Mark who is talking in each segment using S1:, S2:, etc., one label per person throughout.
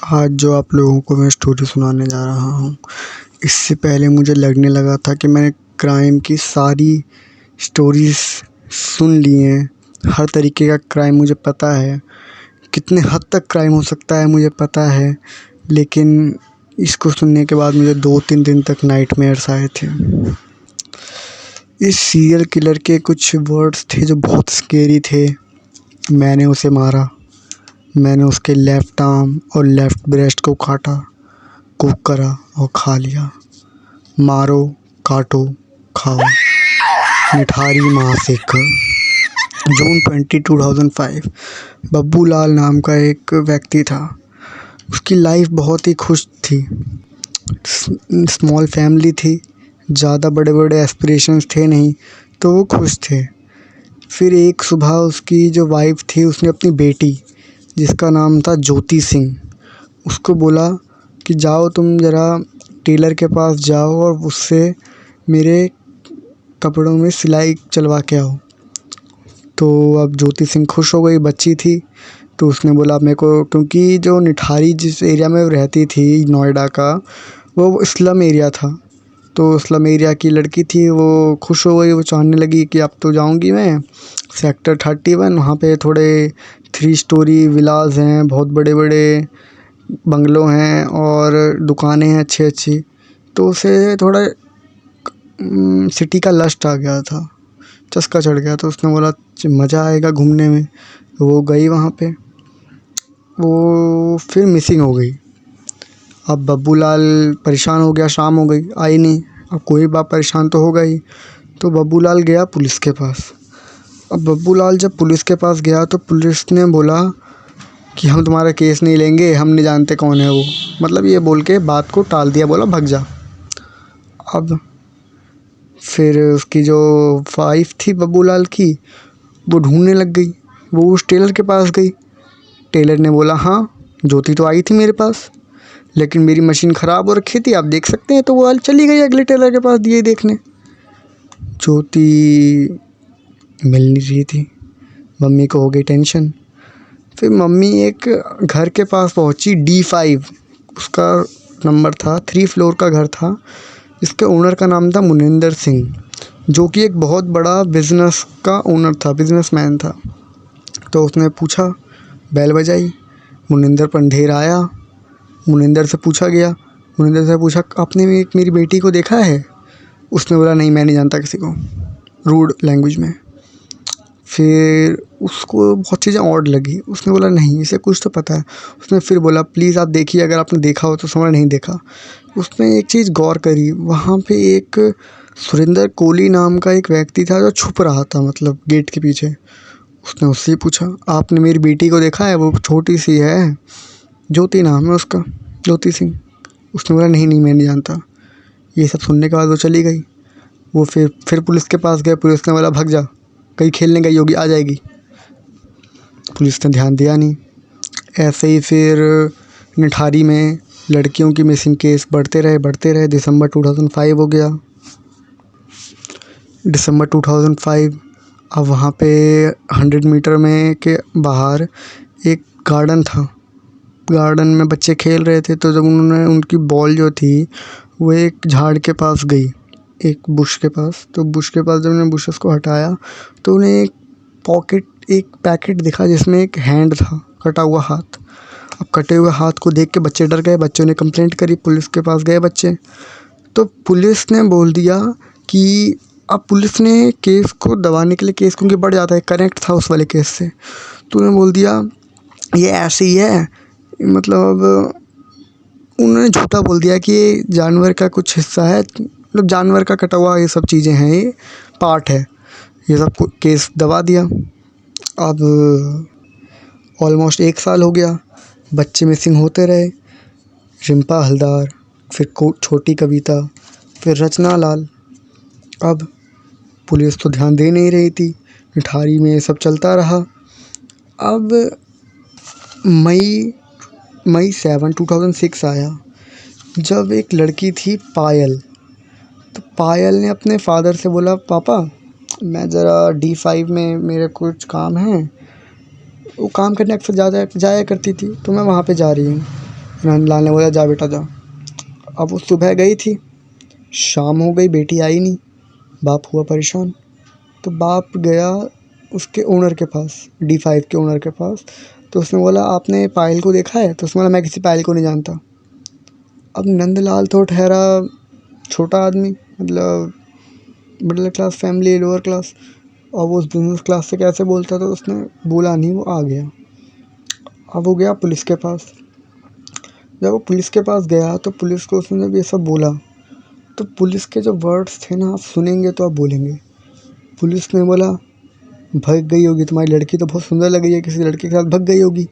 S1: आज जो आप लोगों को मैं स्टोरी सुनाने जा रहा हूँ, इससे पहले मुझे लगने लगा था कि मैंने क्राइम की सारी स्टोरीज़ सुन ली हैं। हर तरीके का क्राइम मुझे पता है, कितने हद तक क्राइम हो सकता है मुझे पता है। लेकिन इसको सुनने के बाद मुझे 2-3 दिन तक नाइटमेयर्स आए थे। इस सीरियल किलर के कुछ वर्ड्स थे जो बहुत स्केरी थे। मैंने उसे मारा, मैंने उसके लेफ़्ट आर्म और लेफ़्ट ब्रेस्ट को काटा, कुक करा और खा लिया। मारो, काटो, खाओ, निठारी मासिक। जून 20, 2005। बब्बू लाल नाम का एक व्यक्ति था। उसकी लाइफ बहुत ही खुश थी। स्मॉल फैमिली थी, ज़्यादा बड़े बड़े एस्पिरेशंस थे नहीं, तो वो खुश थे। फिर एक सुबह उसकी जो वाइफ थी, उसने अपनी बेटी जिसका नाम था ज्योति सिंह, उसको बोला कि जाओ तुम ज़रा टेलर के पास जाओ और उससे मेरे कपड़ों में सिलाई चलवा के आओ। तो अब ज्योति सिंह खुश हो गई, बच्ची थी, तो उसने बोला मेरे को, क्योंकि जो निठारी जिस एरिया में रहती थी नोएडा का, वो स्लम एरिया था। तो स्लम एरिया की लड़की थी, वो खुश हो गई, वो चाहने लगी कि अब तो जाऊंगी मैं सेक्टर 31। वहाँ पे थोड़े 3 स्टोरी विलास हैं, बहुत बड़े बड़े बंगलों हैं और दुकानें हैं अच्छी अच्छी। तो उसे थोड़ा सिटी का लस्ट आ गया था, चस्का चढ़ गया। तो उसने बोला मज़ा आएगा घूमने में। तो वो गई वहाँ पे, वो फिर मिसिंग हो गई। अब बब्बू लाल परेशान हो गया, शाम हो गई, आई नहीं। अब कोई बाप परेशान तो होगा ही। तो बब्बू लाल गया पुलिस के पास। अब बब्बू लाल जब पुलिस के पास गया तो पुलिस ने बोला कि हम तुम्हारा केस नहीं लेंगे, हम नहीं जानते कौन है वो। मतलब ये बोल के बात को टाल दिया, बोला भाग जा। अब फिर उसकी जो वाइफ थी बब्बू लाल की, वो ढूंढने लग गई। वो उस टेलर के पास गई। टेलर ने बोला हाँ, ज्योति तो आई थी मेरे पास, लेकिन मेरी मशीन ख़राब हो रखी थी, आप देख सकते हैं। तो वो चली गई अगले टेलर के पास दिए देखने। ज्योति मिल नहीं रही थी। मम्मी को हो गई टेंशन। फिर मम्मी एक घर के पास पहुंची, D5 उसका नंबर था, 3 फ्लोर का घर था। इसके ओनर का नाम था मुनिंदर सिंह, जो कि एक बहुत बड़ा बिज़नेस का ओनर था, बिजनेसमैन था। तो उसने पूछा, बेल बजाई, मुनिंदर पंढेर आया। मुनिंदर से पूछा गया, मुनिंदर से पूछा आपने मेरी बेटी को देखा है? उसने बोला नहीं, मैं नहीं जानता किसी को, रूड लैंग्वेज में। फिर उसको बहुत चीज़ें ऑड लगी। उसने बोला नहीं, इसे कुछ तो पता है। उसने फिर बोला प्लीज़ आप देखिए, अगर आपने देखा हो तो। समझ नहीं देखा। उसने एक चीज़ गौर करी, वहाँ पे एक सुरेंद्र कोहली नाम का एक व्यक्ति था जो छुप रहा था, मतलब गेट के पीछे। उसने उससे ही पूछा आपने मेरी बेटी को देखा है? वो छोटी सी है, ज्योति नाम है उसका, ज्योति सिंह। उसने बोला नहीं नहीं, मैं नहीं जानता। ये सब सुनने के बाद वो चली गई। वो फिर पुलिस के पास गए। पुलिस ने बोला भाग जा, कहीं खेलने गई होगी, आ जाएगी। पुलिस ने ध्यान दिया नहीं। ऐसे ही फिर निठारी में लड़कियों की मिसिंग केस बढ़ते रहे। दिसंबर 2005 हो गया। दिसंबर 2005। अब वहाँ पे 100 मीटर में के बाहर एक गार्डन था। गार्डन में बच्चे खेल रहे थे। तो जब उन्होंने, उनकी बॉल जो थी वो एक झाड़ के पास गई, एक बुश के पास। तो बुश के पास जब उन्होंने बुशेस को हटाया तो उन्हें एक पैकेट दिखा जिसमें एक हैंड था, कटा हुआ हाथ। अब कटे हुए हाथ को देख के बच्चे डर गए। बच्चों ने कंप्लेंट करी, पुलिस के पास गए बच्चे। तो पुलिस ने बोल दिया कि अब पुलिस ने केस को दबाने के लिए, केस क्योंकि बढ़ जाता है, कनेक्ट था उस वाले केस से, तो उन्होंने बोल दिया ये ऐसे ही है। मतलब उन्होंने झूठा बोल दिया कि ये जानवर का कुछ हिस्सा है, मतलब जानवर का कटा हुआ ये सब चीज़ें हैं, ये पार्ट है। ये सब केस दबा दिया। अब ऑलमोस्ट 1 साल हो गया, बच्चे मिसिंग होते रहे। रिम्पा हलदार, फिर छोटी कविता, फिर रचना लाल। अब पुलिस तो ध्यान दे नहीं रही थी, निठारी में ये सब चलता रहा। अब मई 7, 2006 आया, जब एक लड़की थी पायल। तो पायल ने अपने फादर से बोला पापा मैं ज़रा D5 में मेरे कुछ काम हैं। वो काम करने अक्सर जाया करती थी, तो मैं वहाँ पे जा रही हूँ। फिर नंदलाल ने बोला जा बेटा जा। अब वो सुबह गई थी, शाम हो गई, बेटी आई नहीं। बाप हुआ परेशान, तो बाप गया उसके ओनर के पास, D5 के ओनर के पास। तो उसने बोला आपने पायल को देखा है? तो उसने बोला मैं किसी पायल को नहीं जानता। अब नंदलाल तो ठहरा छोटा आदमी, मतलब middle class family, lower class, और वो उस बिजनेस क्लास से कैसे बोलता, तो उसने बोला नहीं, वो आ गया। अब वो गया पुलिस के पास। जब वो पुलिस के पास गया तो पुलिस को उसने जब ये सब बोला, तो पुलिस के जो वर्ड्स थे ना, आप सुनेंगे तो आप बोलेंगे। पुलिस ने बोला भाग गई होगी तुम्हारी लड़की, तो बहुत सुंदर लग रही है, किसी लड़के के साथ भाग गई होगी,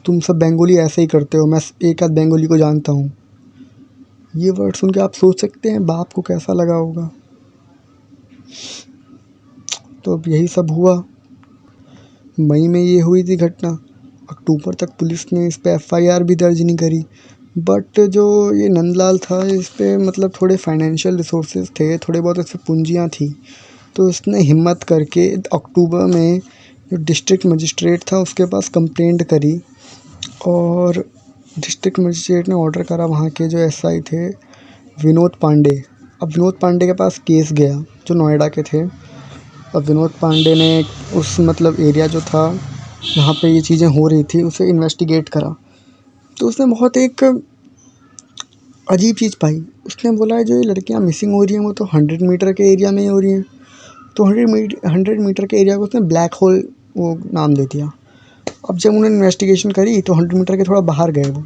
S1: तुम सब बंगाली ऐसे ही करते हो, मैं एक आध बंगाली को जानता हूँ। ये वर्ड सुन के आप सोच सकते हैं बाप को कैसा लगा होगा। तो अब यही सब हुआ। मई में ये हुई थी घटना। अक्टूबर तक पुलिस ने इस पे FIR भी दर्ज नहीं करी। बट जो ये नंदलाल था, इस पे मतलब थोड़े फाइनेंशियल रिसोर्सेज थे, थोड़े बहुत इस पे पूंजियाँ थी, तो इसने हिम्मत करके अक्टूबर में जो डिस्ट्रिक्ट मजिस्ट्रेट था उसके पास कंप्लेंट करी। और डिस्ट्रिक्ट मजिस्ट्रेट ने ऑर्डर करा, वहाँ के जो SI थे विनोद पांडे। अब विनोद पांडे के पास केस गया, जो नोएडा के थे। अब विनोद पांडे ने उस मतलब एरिया जो था जहाँ पे ये चीज़ें हो रही थी उसे इन्वेस्टिगेट करा। तो उसने बहुत एक अजीब चीज़ पाई। उसने बोला जो ये लड़कियाँ मिसिंग हो रही हैं वो तो 100 मीटर के एरिया में ही हो रही हैं। तो 100 मीटर के एरिया को उसने ब्लैक होल वो नाम दे दिया। अब जब उन्होंने इन्वेस्टिगेशन करी तो 100 मीटर के थोड़ा बाहर गए वो,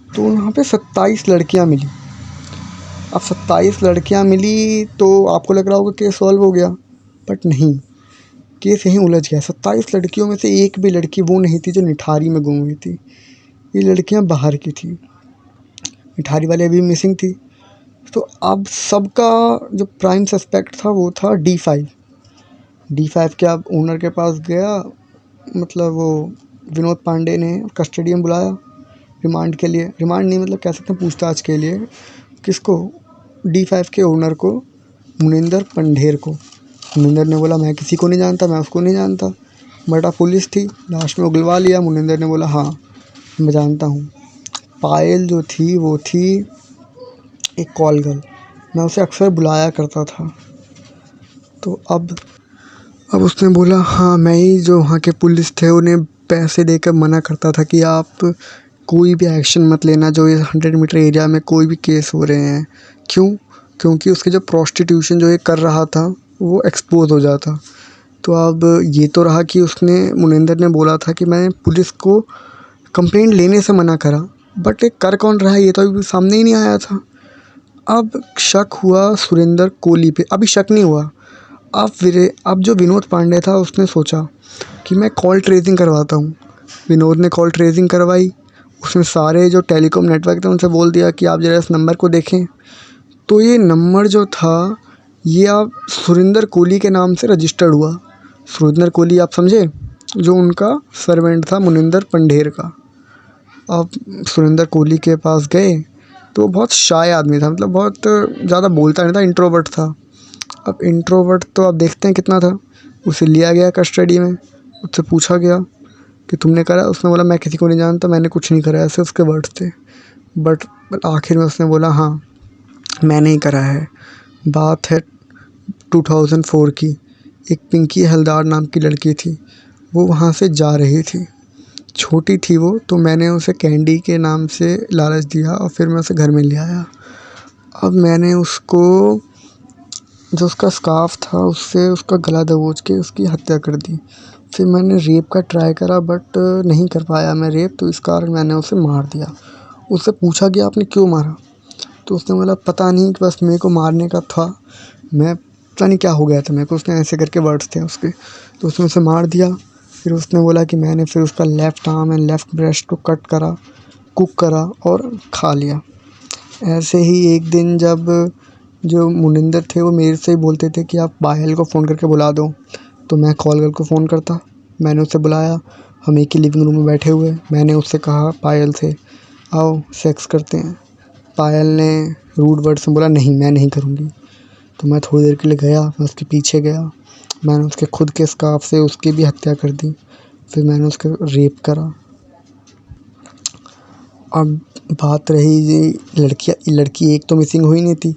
S1: तो वहाँ पे 27 लड़कियाँ मिली। अब 27 लड़कियाँ मिली तो आपको लग रहा होगा केस सॉल्व हो गया, बट नहीं, केस यहीं उलझ गया। 27 लड़कियों में से एक भी लड़की वो नहीं थी जो निठारी में गुम हुई थी। ये लड़कियां बाहर की थी, निठारी वाले अभी मिसिंग थी। तो अब सबका जो प्राइम सस्पेक्ट था वो था D5 के अब ओनर के पास गया, मतलब वो विनोद पांडे ने कस्टडी में बुलाया रिमांड के लिए, रिमांड नहीं मतलब कह सकते हैं पूछताछ के लिए। किसको? D5 के ओनर को, मुनिंदर पंढेर को। मुनिंदर ने बोला मैं किसी को नहीं जानता, मैं उसको नहीं जानता। बेटा पुलिस थी, लास्ट में उगलवा लिया। मुनिंदर ने बोला हाँ मैं जानता हूँ। पायल जो थी वो थी एक कॉल गर्ल, मैं उसे अक्सर बुलाया करता था। तो अब उसने बोला हाँ मैं ही जो वहाँ के पुलिस थे उन्हें पैसे देकर मना करता था कि आप कोई भी एक्शन मत लेना जो ये 100 मीटर एरिया में कोई भी केस हो रहे हैं। क्यों? क्योंकि उसके जो प्रोस्टिट्यूशन जो ये कर रहा था वो एक्सपोज हो जाता। तो अब ये तो रहा कि उसने, मुनिंदर ने बोला था कि मैं पुलिस को कंप्लेंट लेने से मना करा, बट ये कर कौन रहा है ये तो अभी सामने ही नहीं आया था। अब शक हुआ सुरेंद्र कोहली पे, अभी शक नहीं हुआ। अब जो विनोद पांडे था उसने सोचा कि मैं कॉल ट्रेसिंग करवाता हूँ। विनोद ने कॉल ट्रेसिंग करवाई। उसने सारे जो टेलीकॉम नेटवर्क थे उनसे बोल दिया कि आप ज़रा इस नंबर को देखें। तो ये नंबर जो था ये अब सुरेंद्र कोहली के नाम से रजिस्टर्ड हुआ। सुरेंद्र कोहली आप समझे, जो उनका सर्वेंट था मुनिंदर पंढेर का। अब सुरेंद्र कोहली के पास गए तो वो बहुत शाय आदमी था, मतलब बहुत ज़्यादा बोलता नहीं था, इंट्रोवर्ट था। अब इंट्रोवर्ट तो आप देखते हैं कितना था। उसे लिया गया कस्टडी में, उससे पूछा गया कि तुमने करा? उसने बोला मैं किसी को नहीं जानता, मैंने कुछ नहीं करा, ऐसे उसके वर्ड्स थे। बट आखिर में उसने बोला हाँ मैंने ही करा है। बात है 2004 की। एक पिंकी हलदार नाम की लड़की थी, वो वहाँ से जा रही थी, छोटी थी वो, तो मैंने उसे कैंडी के नाम से लालच दिया और फिर मैं उसे घर में ले आया। अब मैंने उसको, जो उसका स्कार्फ था उससे उसका गला दबोच के उसकी हत्या कर दी। फिर मैंने रेप का ट्राई करा बट नहीं कर पाया मैं रेप, तो इस कारण मैंने उसे मार दिया। उससे पूछा गया आपने क्यों मारा? तो उसने बोला पता नहीं, बस मेरे को मारने का था, मैं पता नहीं क्या हो गया था मेरे को, उसने ऐसे करके वर्ड्स थे उसके। तो उसने उसे मार दिया। फिर उसने बोला कि मैंने फिर उसका left arm and left breast को कट करा, कुक करा और खा लिया। ऐसे ही एक दिन जब जो मुनिंदर थे वो मेरे से ही बोलते थे कि आप पायल को फ़ोन करके बुला दो, तो मैं कॉल गर्ल को फ़ोन करता। मैंने उसे बुलाया, हम एक ही लिविंग रूम में बैठे हुए। मैंने उससे कहा पायल से आओ सेक्स करते हैं। पायल ने रूड वर्ड से बोला नहीं मैं नहीं करूँगी। तो मैं थोड़ी देर के लिए गया, मैं उसके पीछे गया, मैंने उसके खुद के स्कार्फ से उसकी भी हत्या कर दी। फिर मैंने उसको रेप करा। अब बात रही जी लड़की एक तो मिसिंग हुई नहीं थी।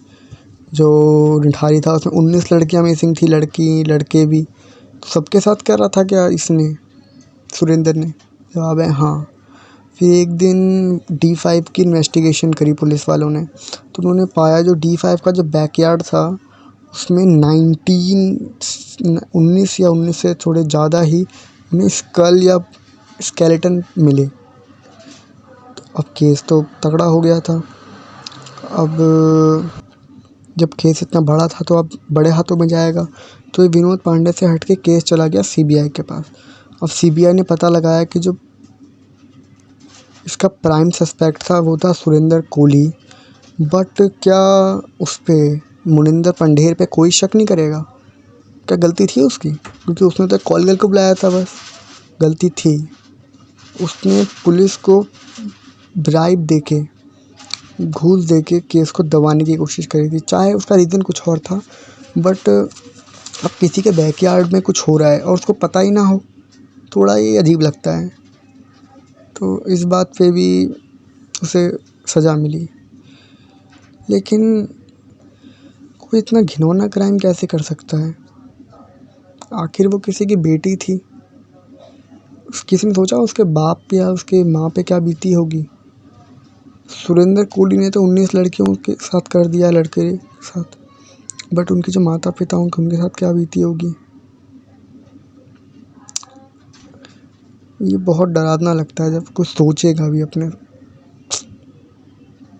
S1: जो निठारी था उसमें 19 लड़कियां मिसिंग थी, लड़की लड़के भी। तो सबके साथ कर रहा था क्या इसने, सुरेंद्र ने? जवाब है हाँ। फिर एक दिन D5 की इन्वेस्टिगेशन करी पुलिस वालों ने, तो उन्होंने पाया जो D5 का जो बैकयार्ड था उसमें 19 या 19 से थोड़े ज़्यादा ही उन्हें स्कल या स्केलेटन मिले। तो अब केस तो तगड़ा हो गया था। अब जब केस इतना बड़ा था तो अब बड़े हाथों में जाएगा। तो ये विनोद पांडे से हट के केस चला गया CBI के पास। अब CBI ने पता लगाया कि जो इसका प्राइम सस्पेक्ट था वो था सुरेंद्र कोहली। बट क्या उस पर मुनिंदर पंढेर पे कोई शक नहीं करेगा? क्या गलती थी उसकी? क्योंकि उसने तो कॉल गर्ल को बुलाया था बस। गलती थी। उसने पुलिस को ब्राइब देके, घूस देके केस को दबाने की कोशिश करी थी, चाहे उसका रीज़न कुछ और था। बट अब किसी के बैकयार्ड में कुछ हो रहा है और उसको पता ही ना हो, थोड़ा ये अजीब लगता है। तो इस बात पे भी उसे सज़ा मिली। लेकिन कोई इतना घिनौना क्राइम कैसे कर सकता है? आखिर वो किसी की बेटी थी। किसी ने सोचा उसके बाप या उसके माँ पे क्या बीती होगी? सुरेंद्र कोहली ने तो 19 लड़कियों के साथ कर दिया, लड़के के साथ। बट उनके जो माता पिता होंगे उनके साथ क्या बीती होगी? ये बहुत डरावना लगता है जब कुछ सोचेगा भी अपने।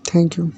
S1: Thank you.